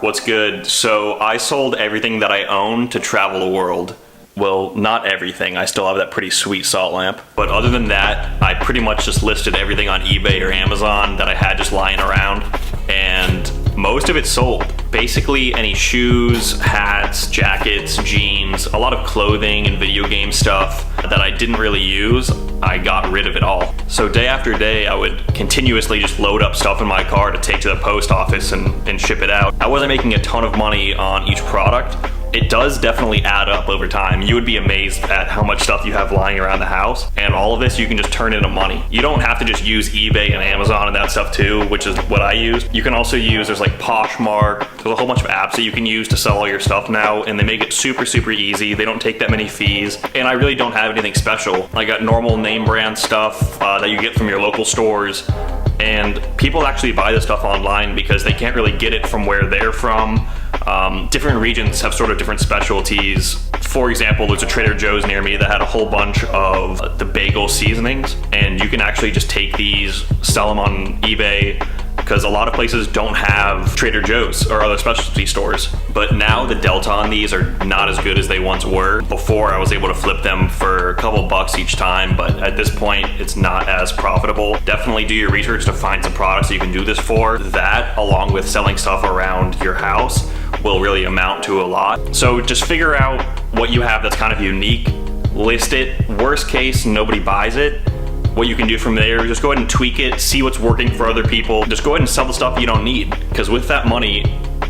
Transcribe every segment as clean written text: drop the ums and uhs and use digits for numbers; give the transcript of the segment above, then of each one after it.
What's good? So I sold everything that I own to travel the world. Well, not everything. I still have that pretty sweet salt lamp. But other than that, I pretty much just listed everything on eBay or Amazon that I had just lying around. And most of it sold. Basically any shoes, hats, jackets, jeans, a lot of clothing and video game stuff that I didn't really use, I got rid of it all. So day after day, I would continuously just load up stuff in my car to take to the post office and ship it out. I wasn't making a ton of money on each product. It does definitely add up over time. You would be amazed at how much stuff you have lying around the house, and all of this you can just turn into money. You don't have to just use eBay and Amazon and that stuff too, which is what I used. You can also use, there's like Poshmark, there's a whole bunch of apps that you can use to sell all your stuff now, and they make it super, super easy. They don't take that many fees, and I really don't have anything special. I got normal name brand stuff that you get from your local stores, and people actually buy this stuff online because they can't really get it from where they're from. Different regions have sort of different specialties. For example, there's a Trader Joe's near me that had a whole bunch of the bagel seasonings, and you can actually just take these, sell them on eBay, because a lot of places don't have Trader Joe's or other specialty stores. But now the delta on these are not as good as they once were. Before, I was able to flip them for a couple bucks each time, but at this point, it's not as profitable. Definitely do your research to find some products that you can do this for. That, along with selling stuff around your house, will really amount to a lot. So just figure out what you have that's kind of unique, list it. Worst case, nobody buys it. What you can do from there, just go ahead and tweak it, see what's working for other people. Just go ahead and sell the stuff you don't need, because with that money,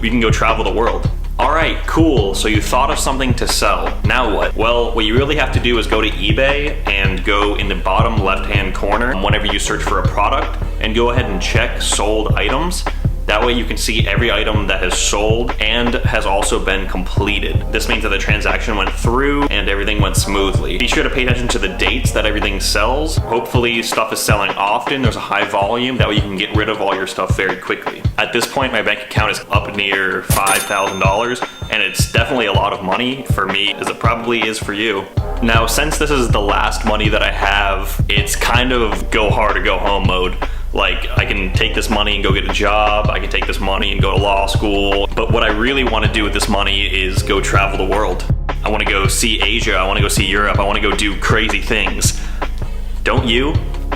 you can go travel the world. All right, cool, so you thought of something to sell. Now what? Well, what you really have to do is go to eBay and go in the bottom left-hand corner whenever you search for a product, and go ahead and check sold items. That way you can see every item that has sold and has also been completed. This means that the transaction went through and everything went smoothly. Be sure to pay attention to the dates that everything sells. Hopefully stuff is selling often, there's a high volume, that way you can get rid of all your stuff very quickly. At this point, my bank account is up near $5,000, and it's definitely a lot of money for me, as it probably is for you. Now, since this is the last money that I have, it's kind of go hard or go home mode. Like, I can take this money and go get a job, I can take this money and go to law school, but what I really want to do with this money is go travel the world. I want to go see Asia, I want to go see Europe, I want to go do crazy things. Don't you?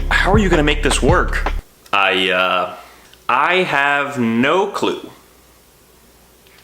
How are you going to make this work? I have no clue.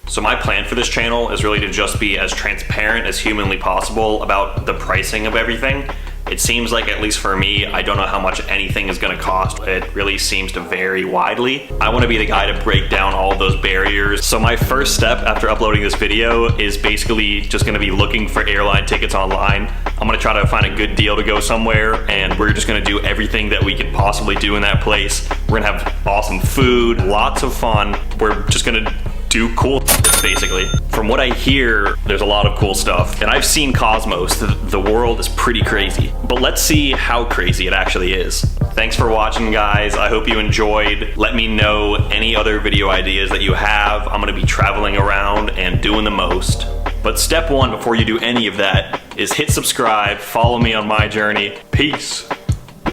So my plan for this channel is really to just be as transparent as humanly possible about the pricing of everything. It seems like, at least for me, I don't know how much anything is gonna cost. It really seems to vary widely. I wanna be the guy to break down all of those barriers. So my first step after uploading this video is basically just gonna be looking for airline tickets online. I'm gonna try to find a good deal to go somewhere, and we're just gonna do everything that we could possibly do in that place. We're gonna have awesome food, lots of fun. We're just gonna do cool stuff, basically. From what I hear, there's a lot of cool stuff. And I've seen Cosmos. The world is pretty crazy. But let's see how crazy it actually is. Thanks for watching, guys. I hope you enjoyed. Let me know any other video ideas that you have. I'm gonna be traveling around and doing the most. But step one before you do any of that is hit subscribe, follow me on my journey. Peace.